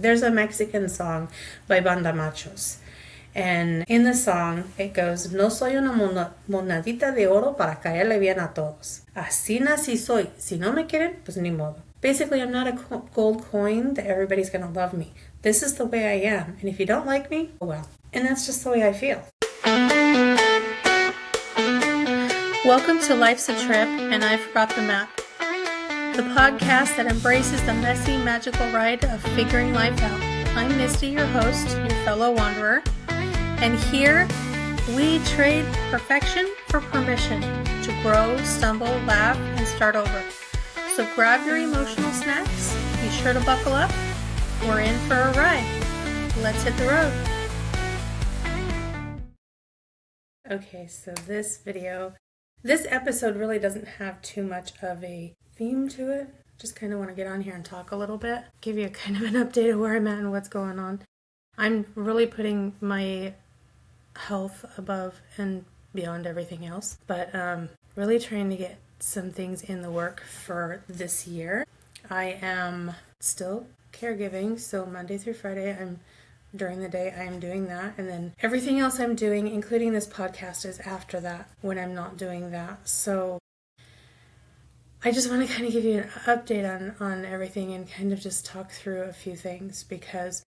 There's a Mexican song by Banda Machos. And in the song, it goes, No soy una monedita de oro para caerle bien a todos. Así nací soy. Si no me quieren, pues ni modo. Basically, I'm not a gold coin that everybody's going to love me. This is the way I am. And if you don't like me, oh well. And that's just the way I feel. Welcome to Life's a Trip, and I Forgot the Map. The podcast that embraces the messy, magical ride of figuring life out. I'm Misty, your host, your fellow wanderer. And here, we trade perfection for permission to grow, stumble, laugh, and start over. So grab your emotional snacks, be sure to buckle up. We're in for a ride. Let's hit the road. Okay, so this episode really doesn't have too much of a theme to it. Just kind of want to get on here and talk a little bit, give you kind of an update of where I'm at and what's going on. I'm really putting my health above and beyond everything else, but really trying to get some things in the work for this year. I am still caregiving, so Monday through Friday during the day I am doing that, and then everything else I'm doing, including this podcast, is after that when I'm not doing that. So I just want to kind of give you an update on everything and kind of just talk through a few things, because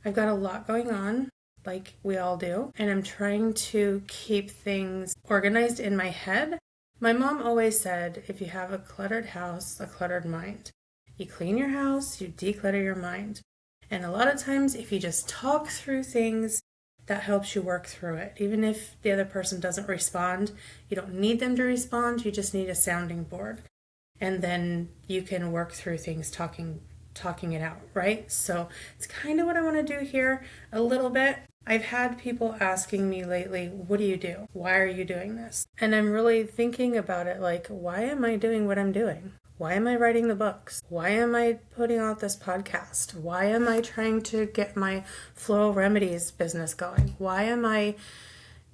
I've got a lot going on, like we all do, and I'm trying to keep things organized in my head. My mom always said, if you have a cluttered house, a cluttered mind. You clean your house, you declutter your mind. And a lot of times, if you just talk through things, that helps you work through it. Even if the other person doesn't respond, you don't need them to respond, you just need a sounding board. And then you can work through things talking it out, right? So it's kind of what I want to do here a little bit. I've had people asking me lately, what do you do? Why are you doing this? And I'm really thinking about it like, why am I doing what I'm doing? Why am I writing the books? Why am I putting out this podcast? Why am I trying to get my floral remedies business going? Why am I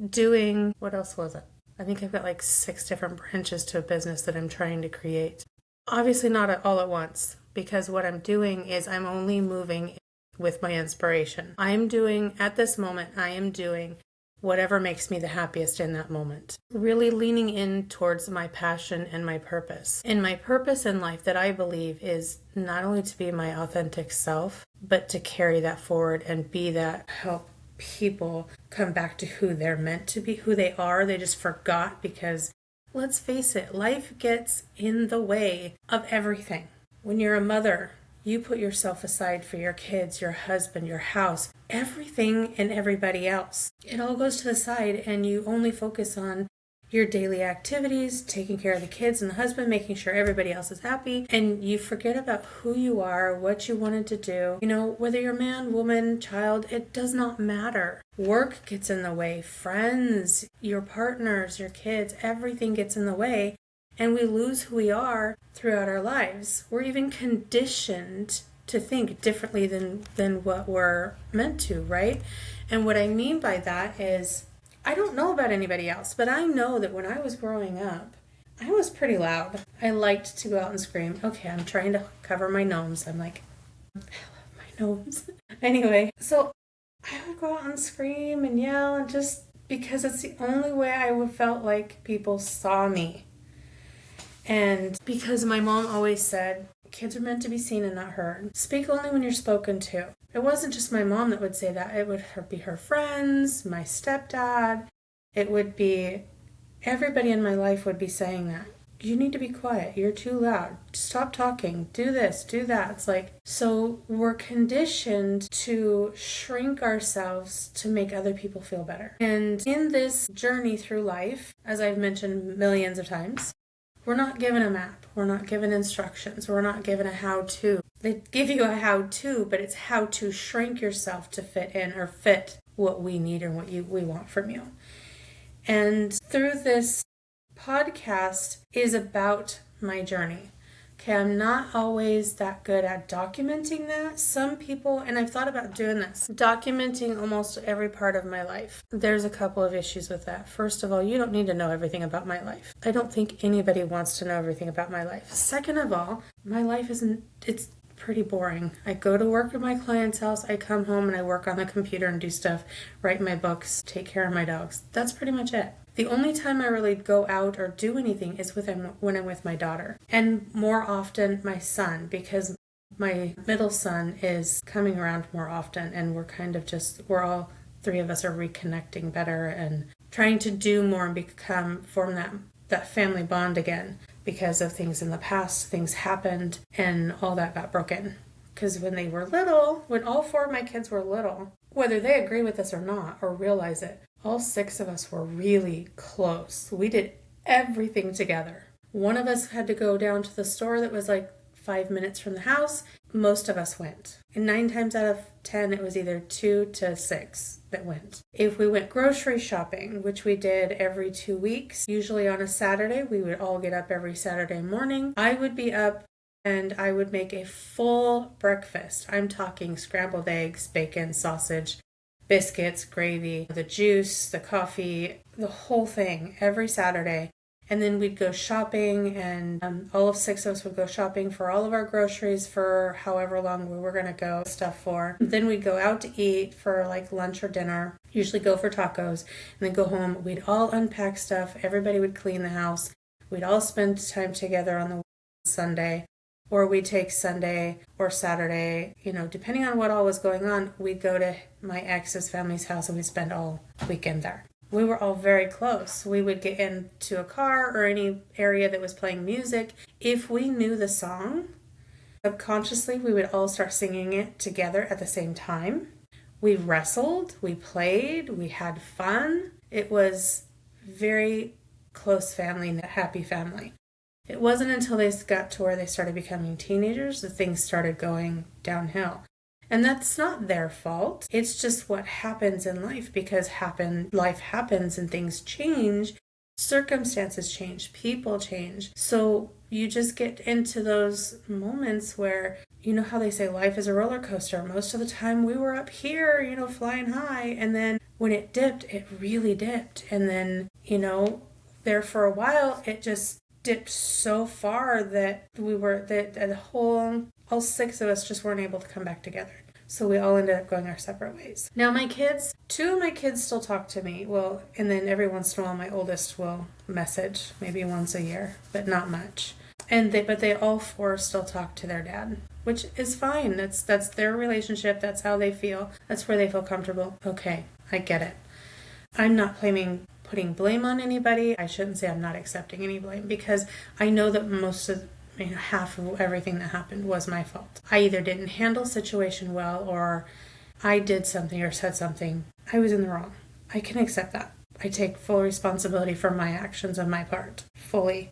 doing, what else was it? I think I've got like 6 different branches to a business that I'm trying to create. Obviously not all at once, because what I'm doing is I'm only moving with my inspiration. At this moment, I am doing whatever makes me the happiest in that moment. Really leaning in towards my passion and my purpose. And my purpose in life that I believe is not only to be my authentic self, but to carry that forward and be that help people come back to who they're meant to be, who they are. They just forgot, because let's face it, life gets in the way of everything. When you're a mother, you put yourself aside for your kids, your husband, your house, everything and everybody else. It all goes to the side, and you only focus on your daily activities, taking care of the kids and the husband, making sure everybody else is happy, and you forget about who you are, what you wanted to do. You know, whether you're man, woman, child, it does not matter. Work gets in the way, friends, your partners, your kids, everything gets in the way, and we lose who we are throughout our lives. We're even conditioned to think differently than what we're meant to, right? And what I mean by that is, I don't know about anybody else, but I know that when I was growing up, I was pretty loud. I liked to go out and scream. Okay, I'm trying to cover my gnomes. I'm like, I love my gnomes. Anyway, so I would go out and scream and yell, and just because it's the only way I felt like people saw me. And because my mom always said, kids are meant to be seen and not heard. Speak only when you're spoken to. It wasn't just my mom that would say that. It would be her friends, my stepdad. It would be everybody in my life would be saying that. You need to be quiet. You're too loud. Stop talking. Do this, do that. It's like, so we're conditioned to shrink ourselves to make other people feel better. And in this journey through life, as I've mentioned millions of times, we're not given a map. We're not given instructions. We're not given a how-to. They give you a how-to, but it's how to shrink yourself to fit in or fit what we need and what we want from you. And through this podcast is about my journey. Okay, I'm not always that good at documenting that. Some people, and I've thought about doing this, documenting almost every part of my life. There's a couple of issues with that. First of all, you don't need to know everything about my life. I don't think anybody wants to know everything about my life. Second of all, my life it's pretty boring. I go to work at my client's house, I come home and I work on the computer and do stuff, write my books, take care of my dogs. That's pretty much it. The only time I really go out or do anything is when I'm with my daughter. And more often my son, because my middle son is coming around more often, and we're all three of us are reconnecting better and trying to do more and form that family bond again, because of things in the past, things happened, and all that got broken. Because when they were little, when all four of my kids were little, whether they agree with us or not, or realize it, all six of us were really close. We did everything together. One of us had to go down to the store that was like 5 minutes from the house. Most of us went. And 9 times out of 10, it was either 2 to 6 that went. If we went grocery shopping, which we did every 2 weeks, usually on a Saturday, we would all get up every Saturday morning. I would be up and I would make a full breakfast. I'm talking scrambled eggs, bacon, sausage, biscuits, gravy, the juice, the coffee, the whole thing every Saturday. And then we'd go shopping, and all of 6 of us would go shopping for all of our groceries for however long we were going to go stuff for. Then we'd go out to eat for like lunch or dinner, usually go for tacos, and then go home. We'd all unpack stuff. Everybody would clean the house. We'd all spend time together on the Sunday, or we'd take Sunday or Saturday, depending on what all was going on, we'd go to my ex's family's house and we'd spend all weekend there. We were all very close. We would get into a car or any area that was playing music. If we knew the song, subconsciously we would all start singing it together at the same time. We wrestled, we played, we had fun. It was very close family, a happy family. It wasn't until they got to where they started becoming teenagers that things started going downhill. And that's not their fault. It's just what happens in life, because life happens and things change. Circumstances change. People change. So you just get into those moments where, how they say life is a roller coaster. Most of the time we were up here, flying high. And then when it dipped, it really dipped. And then, there for a while, it just dipped so far that all 6 of us just weren't able to come back together. So we all ended up going our separate ways. Now 2 of my kids still talk to me. Well, and then every once in a while my oldest will message, maybe once a year, but not much. But they all 4 still talk to their dad, which is fine. That's their relationship. That's how they feel. That's where they feel comfortable. Okay, I get it. I'm not putting blame on anybody. I shouldn't say I'm not accepting any blame, because I know that half of everything that happened was my fault. I either didn't handle the situation well, or I did something or said something. I was in the wrong. I can accept that. I take full responsibility for my actions on my part, fully.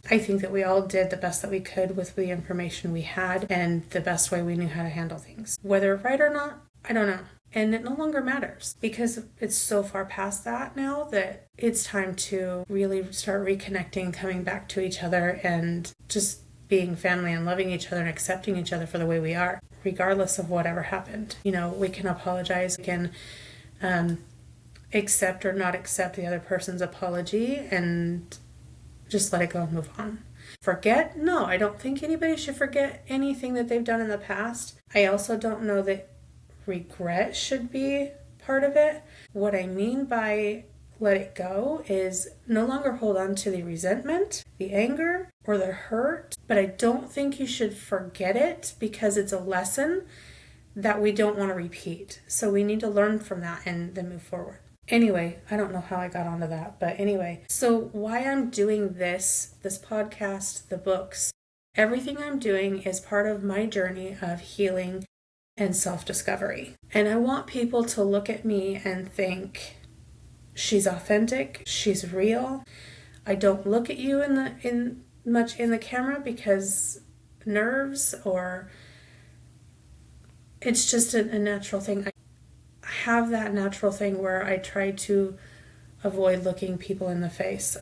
I think that we all did the best that we could with the information we had and the best way we knew how to handle things. Whether right or not, I don't know. And it no longer matters, because it's so far past that now that it's time to really start reconnecting, coming back to each other, and just being family and loving each other and accepting each other for the way we are, regardless of whatever happened. We can apologize, we can accept or not accept the other person's apology and just let it go and move on. Forget? No, I don't think anybody should forget anything that they've done in the past. I also don't know that regret should be part of it. What I mean by let it go is no longer hold on to the resentment, the anger, or the hurt, but I don't think you should forget it, because it's a lesson that we don't want to repeat. So we need to learn from that and then move forward. Anyway, I don't know how I got onto that, but anyway, so why I'm doing this podcast, the books, everything I'm doing is part of my journey of healing and self-discovery. And I want people to look at me and think, she's authentic, she's real. I don't look at you much in the camera because nerves, or it's just a natural thing. I have that natural thing where I try to avoid looking people in the face.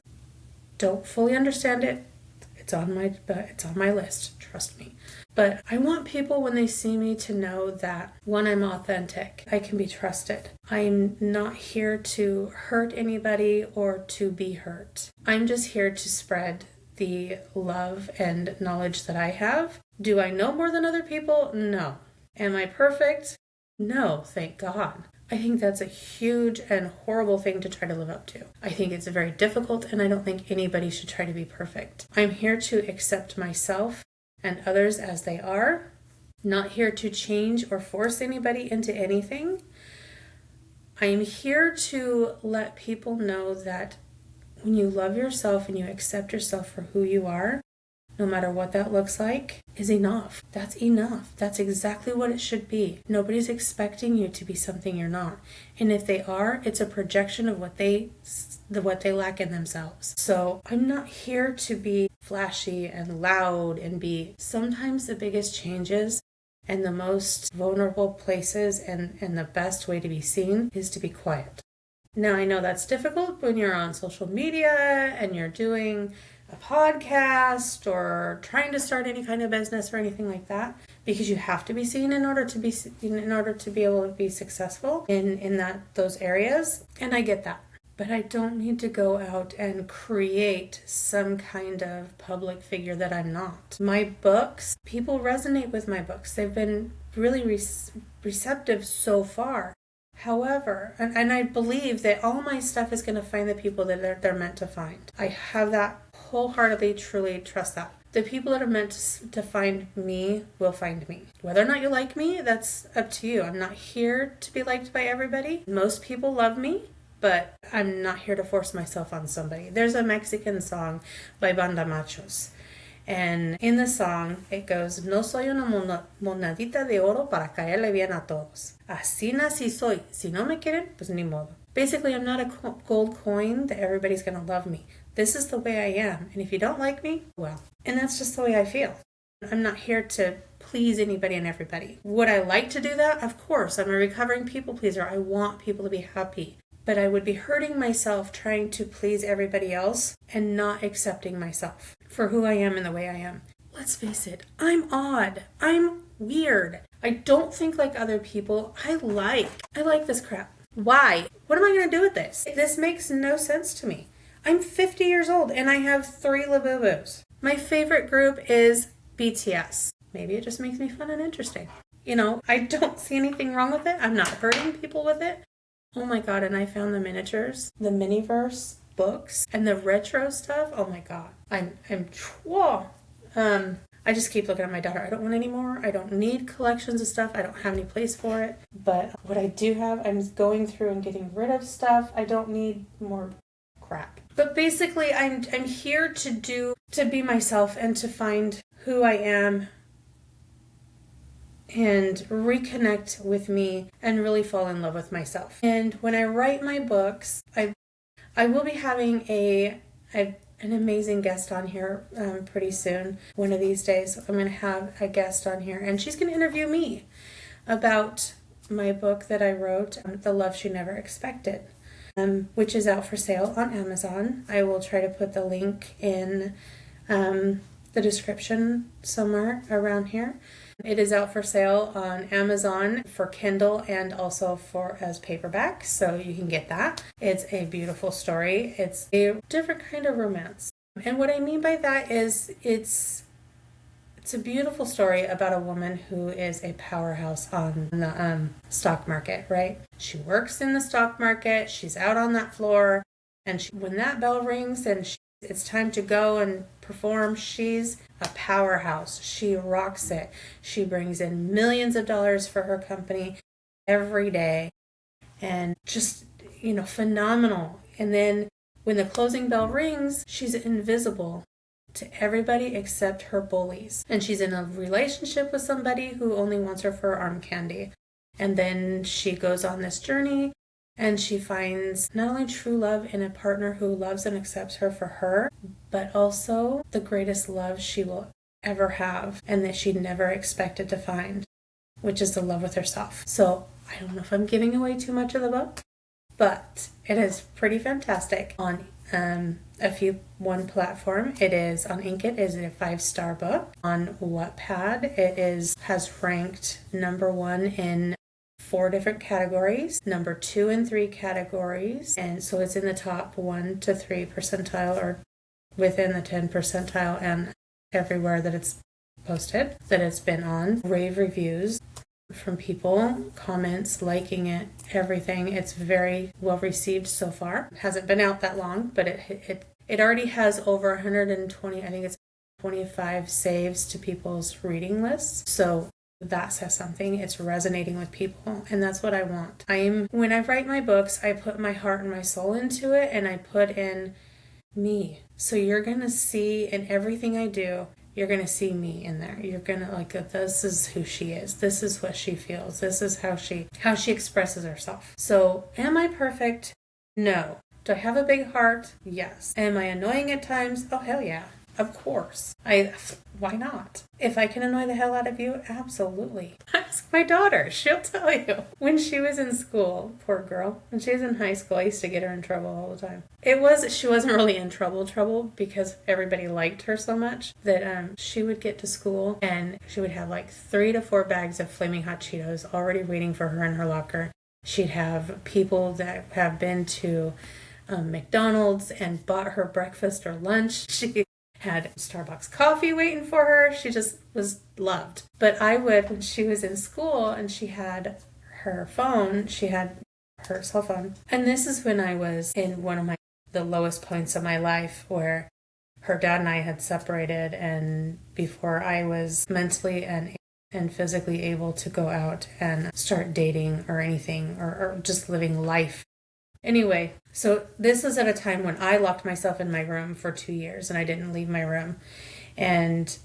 Don't fully understand it. It's on my list, trust me. But I want people, when they see me, to know that, one, I'm authentic. I can be trusted. I'm not here to hurt anybody or to be hurt. I'm just here to spread the love and knowledge that I have Do I know more than other people? No. Am I perfect? No, thank God. I think that's a huge and horrible thing to try to live up to. I think it's very difficult, and I don't think anybody should try to be perfect. I'm here to accept myself and others as they are, not here to change or force anybody into anything. I am here to let people know that when you love yourself and you accept yourself for who you are, no matter what that looks like, is enough. That's enough. That's exactly what it should be. Nobody's expecting you to be something you're not. And if they are, it's a projection of what they lack in themselves. So I'm not here to be flashy and loud and be sometimes the biggest changes and the most vulnerable places and the best way to be seen is to be quiet. Now, I know that's difficult when you're on social media and you're doing a podcast or trying to start any kind of business or anything like that, because you have to be seen in order to be able to be successful in those areas. And I get that. But I don't need to go out and create some kind of public figure that I'm not. My books, people resonate with my books. They've been really receptive so far. However, and I believe that all my stuff is going to find the people that they're meant to find. I have that wholeheartedly, truly trust that. The people that are meant to find me will find me. Whether or not you like me, that's up to you. I'm not here to be liked by everybody. Most people love me, but I'm not here to force myself on somebody. There's a Mexican song by Banda Machos. And in the song, it goes, No soy una monedita de oro para caerle bien a todos. Así nací soy. Si no me quieren, pues ni modo. Basically, I'm not a gold coin that everybody's going to love me. This is the way I am. And if you don't like me, well. And that's just the way I feel. I'm not here to please anybody and everybody. Would I like to do that? Of course. I'm a recovering people pleaser. I want people to be happy. But I would be hurting myself trying to please everybody else and not accepting myself for who I am and the way I am. Let's face it, I'm odd. I'm weird. I don't think like other people. I like this crap. Why? What am I going to do with this? This makes no sense to me. I'm 50 years old and I have 3 Labubus. My favorite group is BTS. Maybe it just makes me fun and interesting. You know, I don't see anything wrong with it. I'm not hurting people with it. Oh my God, and I found the miniatures, the Miniverse books, and the retro stuff. Oh my God. I just keep looking at my daughter. I don't want any more. I don't need collections of stuff. I don't have any place for it. But what I do have, I'm going through and getting rid of stuff. I don't need more crap. But basically, I'm here to be myself and to find who I am and reconnect with me and really fall in love with myself. And when I write my books, I will be having an amazing guest on here pretty soon. One of these days, I'm going to have a guest on here, and she's going to interview me about my book that I wrote, The Love She Never Expected, which is out for sale on Amazon. I will try to put the link in the description somewhere around here. It is out for sale on Amazon for Kindle and also as paperback, so you can get that. It's a beautiful story. It's a different kind of romance. And what I mean by that is it's a beautiful story about a woman who is a powerhouse on the stock market, right? She works in the stock market. She's out on that floor, and when that bell rings and it's time to go and perform, she's a powerhouse. She rocks it. She brings in millions of dollars for her company every day, and just, phenomenal. And then when the closing bell rings, she's invisible to everybody except her bullies. And she's in a relationship with somebody who only wants her for arm candy. And then she goes on this journey, and she finds not only true love in a partner who loves and accepts her for her, but also the greatest love she will ever have and that she never expected to find, which is the love with herself. So I don't know if I'm giving away too much of the book, but it is pretty fantastic. On one platform, it is on Inkitt, is a 5-star book. On Wattpad, it has ranked number 1 in 4 different categories, number 2 and 3 categories, and so it's in the top 1 to 3 percentile or within the 10 percentile, and everywhere that it's posted that it's been on. Rave reviews from people, comments, liking it, everything. It's very well received so far. It hasn't been out that long, but it already has over 120, I think it's 25 saves to people's reading lists. So that says something. It's resonating with people, and that's what I want. When I write my books, I put my heart and my soul into it, and I put in me. So you're going to see in everything I do, you're going to see me in there. You're going to this is who she is. This is what she feels. This is how she expresses herself. So am I perfect? No. Do I have a big heart? Yes. Am I annoying at times? Oh, hell yeah. Of course. Why not? If I can annoy the hell out of you, absolutely. Ask my daughter. She'll tell you. When she was in school, poor girl, when she was in high school, I used to get her in trouble all the time. She wasn't really in trouble because everybody liked her so much that she would get to school and she would have like 3 to 4 bags of Flaming Hot Cheetos already waiting for her in her locker. She'd have people that have been to McDonald's and bought her breakfast or lunch. She had Starbucks coffee waiting for her. She just was loved. But when she was in school and she had her phone, she had her cell phone. And this is when I was in one of the lowest points of my life, where her dad and I had separated, and before I was mentally and physically able to go out and start dating or anything, or just living life. Anyway, so this was at a time when I locked myself in my room for 2 years and I didn't leave my room. And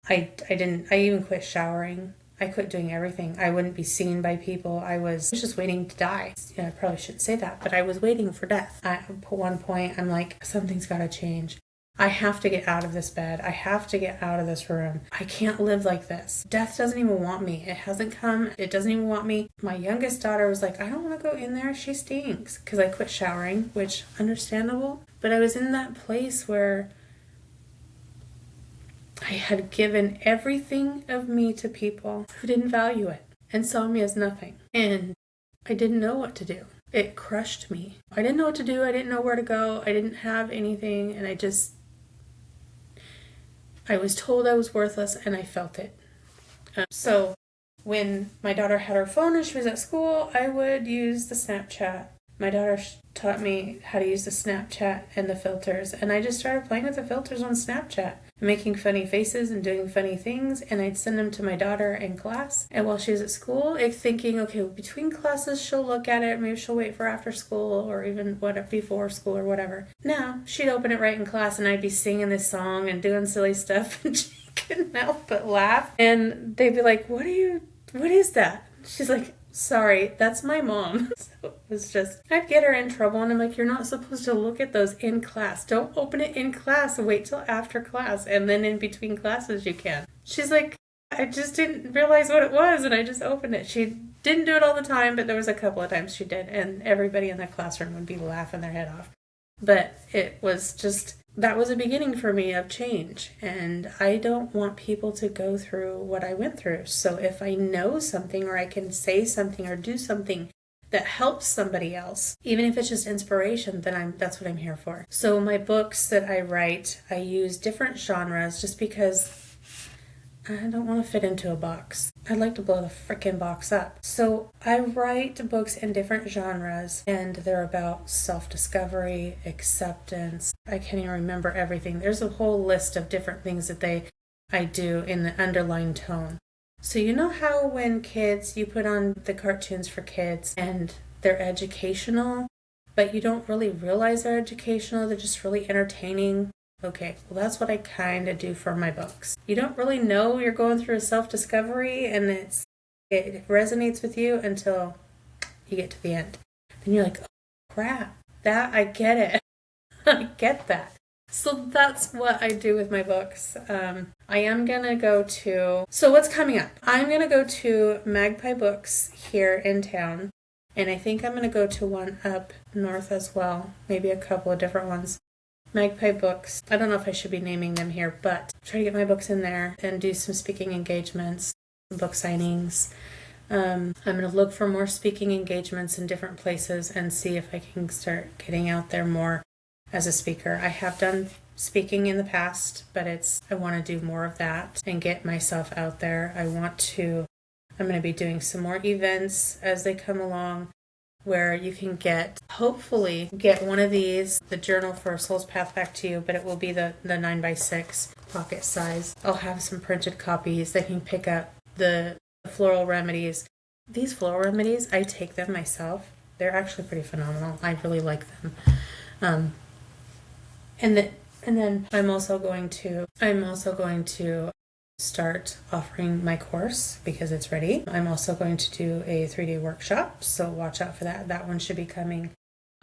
I even quit showering. I quit doing everything. I wouldn't be seen by people. I was just waiting to die. Yeah, I probably shouldn't say that, but I was waiting for death. At one point, I'm like, something's got to change. I have to get out of this bed. I have to get out of this room. I can't live like this. Death doesn't even want me. It hasn't come. It doesn't even want me. My youngest daughter was like, I don't want to go in there. She stinks. Because I quit showering, which understandable. But I was in that place where I had given everything of me to people who didn't value it and saw me as nothing. And I didn't know what to do. It crushed me. I didn't know what to do. I didn't know where to go. I didn't have anything. And I was told I was worthless, and I felt it. So when my daughter had her phone and she was at school, I would use the Snapchat. My daughter taught me how to use the Snapchat and the filters, and I just started playing with the filters on Snapchat, making funny faces and doing funny things, and I'd send them to my daughter in class. And while she was at school, thinking, okay, between classes she'll look at it, maybe she'll wait for after school or even before school or whatever. Now, she'd open it right in class and I'd be singing this song and doing silly stuff, and she couldn't help but laugh. And they'd be like, what is that? She's like, sorry, that's my mom. So it was just, I'd get her in trouble, and I'm like, you're not supposed to look at those in class. Don't open it in class. Wait till after class, and then in between classes you can. She's like, I just didn't realize what it was, and I just opened it. She didn't do it all the time, but there was a couple of times she did, and everybody in the classroom would be laughing their head off. But it was just, that was a beginning for me of change, and I don't want people to go through what I went through. So if I know something, or I can say something or do something that helps somebody else, even if it's just inspiration, then that's what I'm here for. So my books that I write, I use different genres just because I don't want to fit into a box. I'd like to blow the frickin' box up. So I write books in different genres, and they're about self-discovery, acceptance. I can't even remember everything. There's a whole list of different things that I do in the underlying tone. So you know how when you put on the cartoons for kids and they're educational, but you don't really realize they're educational, they're just really entertaining? Okay, well that's what I kind of do for my books. You don't really know you're going through a self-discovery, and it resonates with you until you get to the end. Then you're like, oh crap, I get it. I get that. So that's what I do with my books. I am going to go to... So what's coming up? I'm going to go to Magpie Books here in town. And I think I'm going to go to one up north as well. Maybe a couple of different ones. Magpie Books. I don't know if I should be naming them here, but try to get my books in there and do some speaking engagements, book signings. I'm going to look for more speaking engagements in different places and see if I can start getting out there more as a speaker. I have done speaking in the past, but I want to do more of that and get myself out there. I'm going to be doing some more events as they come along where you can hopefully get one of these, the Journal for a Soul's Path Back to You, but it will be the 9x6 pocket size. I'll have some printed copies. They can pick up the floral remedies. These floral remedies, I take them myself. They're actually pretty phenomenal. I really like them. And then I'm also going to start offering my course because it's ready. I'm also going to do a 3-day workshop, so watch out for that. That one should be coming.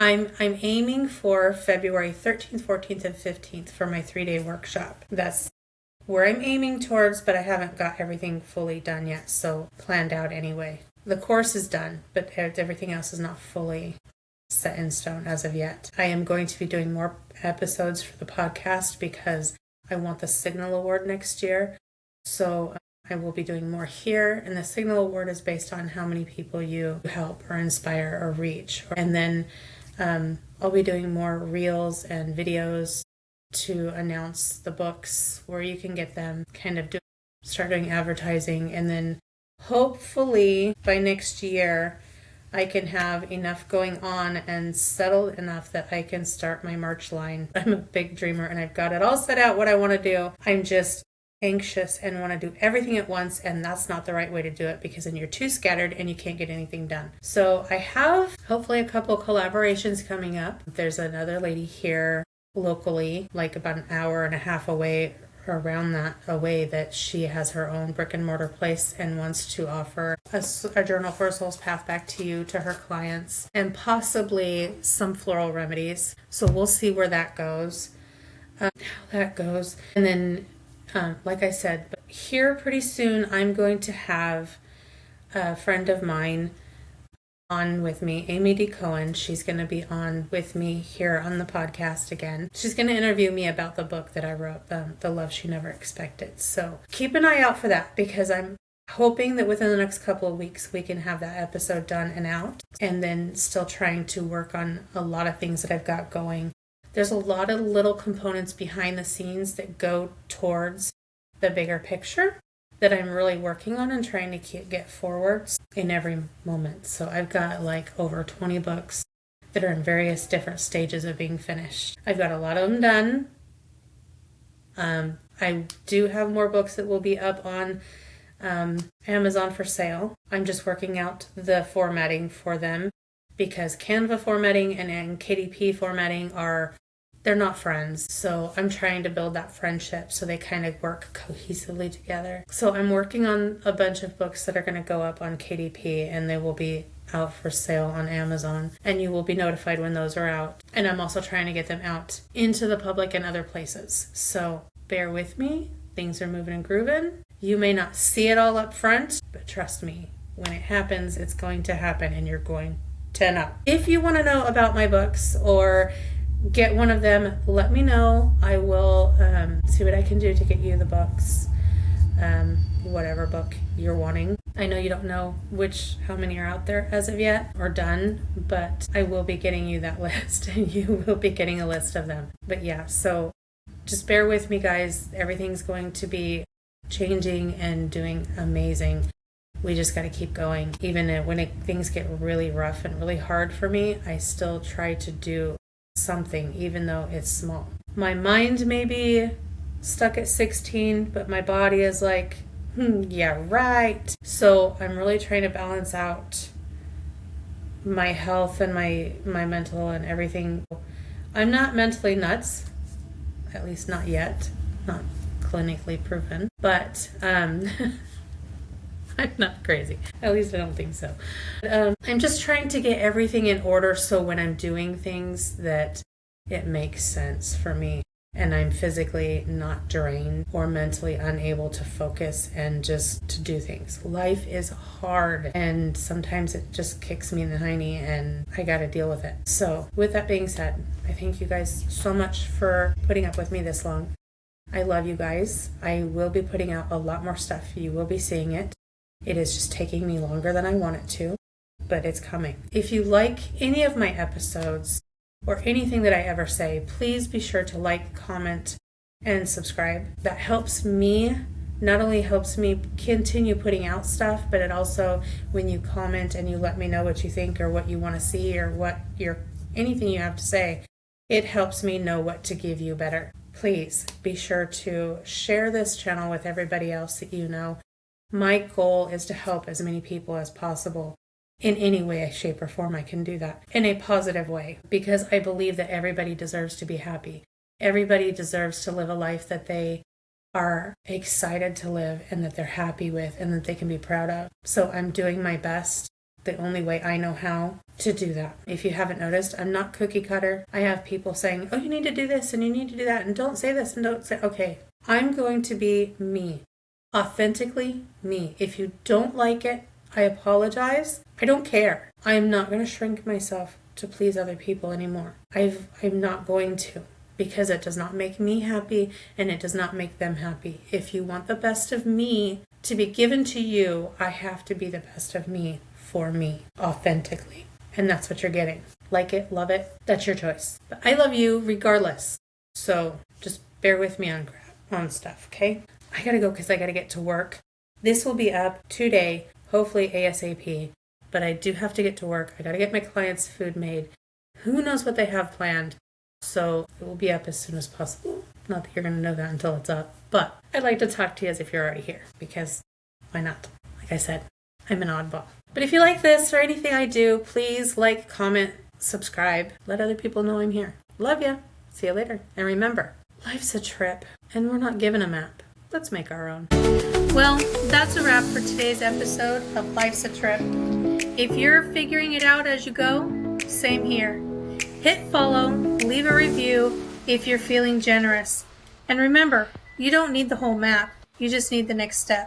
I'm aiming for February 13th, 14th, and 15th for my 3-day workshop. That's where I'm aiming towards, but I haven't got everything fully done yet, so planned out anyway. The course is done, but everything else is not fully set in stone as of yet. I am going to be doing more episodes for the podcast because I want the Signal Award next year. So I will be doing more here, and the Signal Award is based on how many people you help or inspire or reach. And then I'll be doing more reels and videos to announce the books, where you can get them, start doing advertising, and then hopefully by next year I can have enough going on and settled enough that I can start my merch line. I'm a big dreamer and I've got it all set out what I want to do. I'm just anxious and want to do everything at once, and that's not the right way to do it because then you're too scattered and you can't get anything done. So I have hopefully a couple collaborations coming up. There's another lady here locally, like about an hour and a half away, around that away, that she has her own brick and mortar place and wants to offer a Journal for a Soul's Path Back to You to her clients, and possibly some floral remedies. So we'll see where that goes, And then like I said, here pretty soon I'm going to have a friend of mine on with me, Amy D. Cohen. She's going to be on with me here on the podcast again. She's going to interview me about the book that I wrote, The Love She Never Expected. So keep an eye out for that, because I'm hoping that within the next couple of weeks we can have that episode done and out, and then still trying to work on a lot of things that I've got going. There's a lot of little components behind the scenes that go towards the bigger picture that I'm really working on and trying to get forwards in every moment. So I've got like over 20 books that are in various different stages of being finished. I've got a lot of them done. I do have more books that will be up on Amazon for sale. I'm just working out the formatting for them, because Canva formatting and KDP formatting they're not friends. So I'm trying to build that friendship so they kind of work cohesively together. So I'm working on a bunch of books that are going to go up on KDP, and they will be out for sale on Amazon, and you will be notified when those are out. And I'm also trying to get them out into the public and other places. So bear with me. Things are moving and grooving. You may not see it all up front, but trust me, when it happens, it's going to happen, and you're going to know. If you want to know about my books or get one of them, let me know. I will see what I can do to get you the books, whatever book you're wanting. I know you don't know how many are out there as of yet or done, but I will be getting you that list, and you will be getting a list of them. But yeah, so just bear with me, guys. Everything's going to be changing and doing amazing. We just got to keep going. Even when things get really rough and really hard for me, I still try to do something, even though it's small. My mind may be stuck at 16, but my body is like, yeah, right. So I'm really trying to balance out my health and my mental and everything. I'm not mentally nuts, at least not yet, not clinically proven, but I'm not crazy. At least I don't think so. I'm just trying to get everything in order so when I'm doing things that it makes sense for me and I'm physically not drained or mentally unable to focus and just to do things. Life is hard, and sometimes it just kicks me in the hiney, and I got to deal with it. So with that being said, I thank you guys so much for putting up with me this long. I love you guys. I will be putting out a lot more stuff. You will be seeing it. It is just taking me longer than I want it to, but it's coming. If you like any of my episodes, or anything that I ever say, please be sure to like, comment, and subscribe. That helps me, not only helps me continue putting out stuff, but it also, when you comment and you let me know what you think or what you want to see or anything you have to say, it helps me know what to give you better. Please be sure to share this channel with everybody else that you know. My goal is to help as many people as possible. In any way, shape, or form I can do that. In a positive way, because I believe that everybody deserves to be happy. Everybody deserves to live a life that they are excited to live and that they're happy with and that they can be proud of. So I'm doing my best, the only way I know how, to do that. If you haven't noticed, I'm not cookie cutter. I have people saying, oh, you need to do this and you need to do that and don't say this and don't say, okay, I'm going to be me. Authentically me. If you don't like it, I apologize. I don't care. I'm not going to shrink myself to please other people anymore. I'm not going to, because it does not make me happy and it does not make them happy. If you want the best of me to be given to you, I have to be the best of me for me, authentically. And that's what you're getting. Like it, love it, that's your choice. But I love you regardless. So just bear with me on stuff, okay? I gotta go because I gotta get to work. This will be up today, hopefully ASAP. But I do have to get to work. I gotta get my clients food made. Who knows what they have planned? So it will be up as soon as possible. Not that you're gonna know that until it's up. But I'd like to talk to you as if you're already here. Because why not? Like I said, I'm an oddball. But if you like this or anything I do, please like, comment, subscribe. Let other people know I'm here. Love ya. See you later. And remember, life's a trip and we're not given a map. Let's make our own. Well, that's a wrap for today's episode of Life's a Trip. If you're figuring it out as you go, same here. Hit follow, leave a review if you're feeling generous. And remember, you don't need the whole map. You just need the next step.